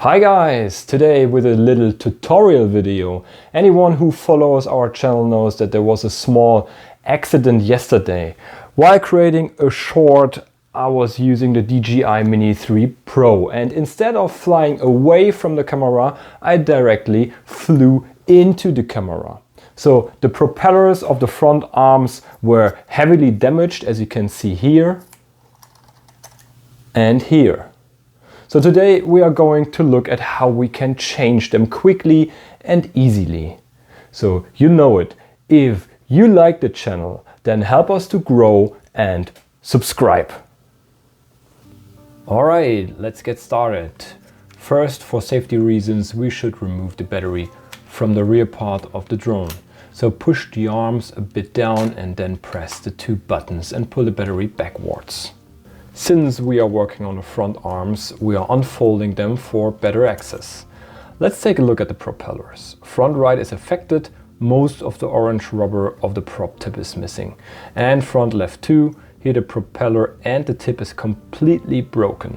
Hi guys! Today with a little tutorial video. Anyone who follows our channel knows that there was a small accident yesterday. While creating a short, I was using the DJI Mini 3 Pro, and instead of flying away from the camera, I directly flew into the camera. So the propellers of the front arms were heavily damaged, as you can see here and here. So today we are going to look at how we can change them quickly and easily. So you know it, if you like the channel, then help us to grow and subscribe. Alright, let's get started. First, for safety reasons, we should remove the battery from the rear part of the drone. So push the arms a bit down and then press the two buttons and pull the battery backwards. Since we are working on the front arms, we are unfolding them for better access. Let's take a look at the propellers. Front right is affected, most of the orange rubber of the prop tip is missing. And front left too, here the propeller and the tip is completely broken.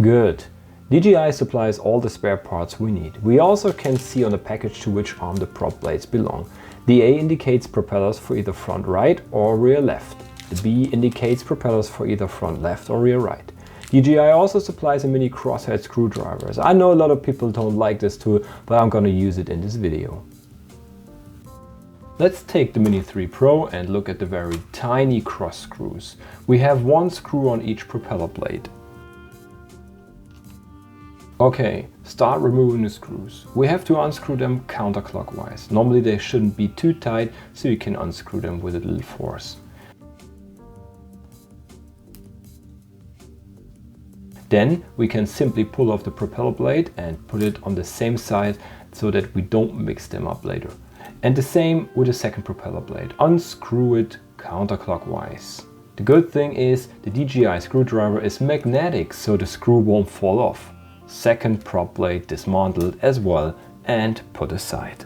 Good. DJI supplies all the spare parts we need. We also can see on the package to which arm the prop blades belong. The A indicates propellers for either front right or rear left. The B indicates propellers for either front left or rear right. DJI also supplies a mini crosshead screwdrivers. I know a lot of people don't like this tool, but I'm gonna use it in this video. Let's take the Mini 3 Pro and look at the very tiny cross screws. We have one screw on each propeller blade. Okay, start removing the screws. We have to unscrew them counterclockwise. Normally they shouldn't be too tight, so you can unscrew them with a little force. Then we can simply pull off the propeller blade and put it on the same side so that we don't mix them up later. And the same with the second propeller blade. Unscrew it counterclockwise. The good thing is the DJI screwdriver is magnetic, so the screw won't fall off. Second prop blade dismantled as well and put aside.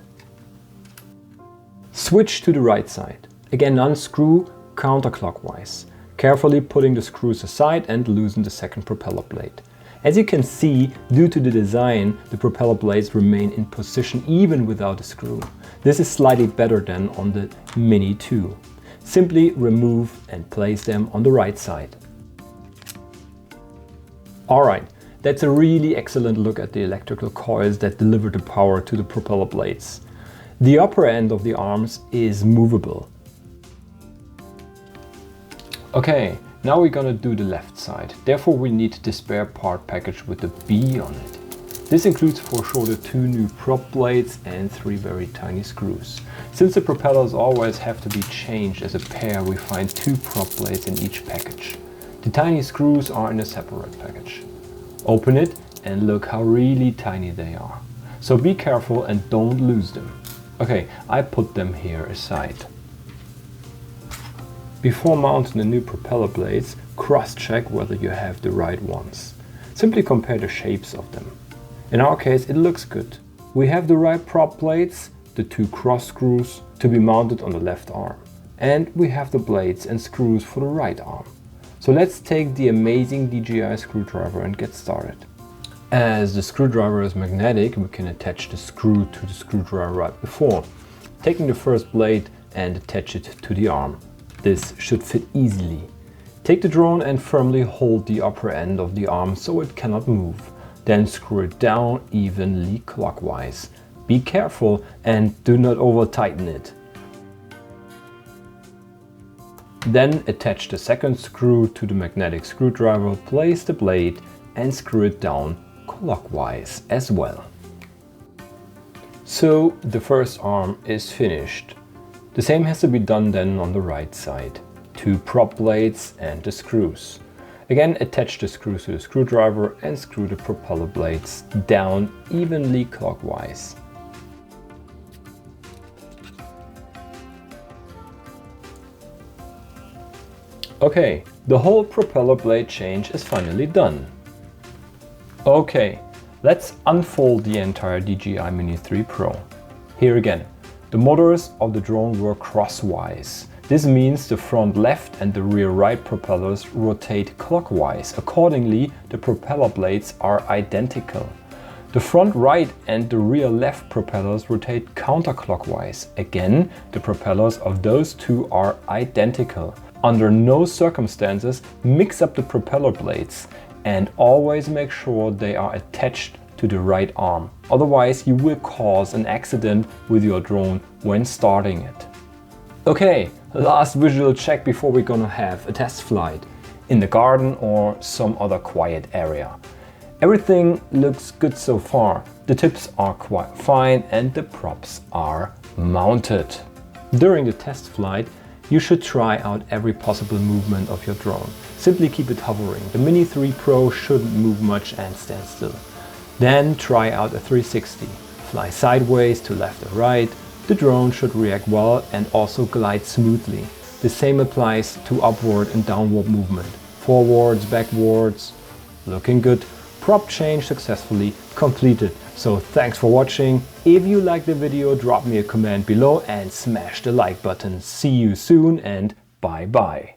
Switch to the right side. Again, unscrew counterclockwise. Carefully putting the screws aside and loosen the second propeller blade. As you can see, due to the design, the propeller blades remain in position even without a screw. This is slightly better than on the Mini 2. Simply remove and place them on the right side. Alright, that's a really excellent look at the electrical coils that deliver the power to the propeller blades. The upper end of the arms is movable. Okay, now we're gonna do the left side. Therefore we need the spare part package with the B on it. This includes for sure the two new prop blades and three very tiny screws. Since the propellers always have to be changed as a pair, we find two prop blades in each package. The tiny screws are in a separate package. Open it and look how really tiny they are. So be careful and don't lose them. Okay, I put them here aside. Before mounting the new propeller blades, cross-check whether you have the right ones. Simply compare the shapes of them. In our case, it looks good. We have the right prop blades, the two cross screws to be mounted on the left arm. And we have the blades and screws for the right arm. So let's take the amazing DJI screwdriver and get started. As the screwdriver is magnetic, we can attach the screw to the screwdriver right before. Taking the first blade and attach it to the arm. This should fit easily. Take the drone and firmly hold the upper end of the arm so it cannot move. Then screw it down evenly clockwise. Be careful and do not over tighten it. Then attach the second screw to the magnetic screwdriver, place the blade and screw it down clockwise as well. So the first arm is finished. The same has to be done then on the right side. Two prop blades and the screws. Again, attach the screws to the screwdriver and screw the propeller blades down evenly clockwise. Okay, the whole propeller blade change is finally done. Okay, let's unfold the entire DJI Mini 3 Pro. Here again. The motors of the drone were crosswise. This means the front left and the rear right propellers rotate clockwise. Accordingly, the propeller blades are identical. The front right and the rear left propellers rotate counterclockwise. Again, the propellers of those two are identical. Under no circumstances, mix up the propeller blades and always make sure they are attached to the right arm. Otherwise, you will cause an accident with your drone when starting it. Okay, last visual check before we're gonna have a test flight in the garden or some other quiet area. Everything looks good so far. The tips are quite fine and the props are mounted. During the test flight, you should try out every possible movement of your drone. Simply keep it hovering. The Mini 3 Pro shouldn't move much and stand still. Then try out a 360. Fly sideways to left or right. The drone should react well and also glide smoothly. The same applies to upward and downward movement. Forwards, backwards, looking good. Prop change successfully completed. So thanks for watching. If you liked the video, drop me a comment below and smash the like button. See you soon and bye bye.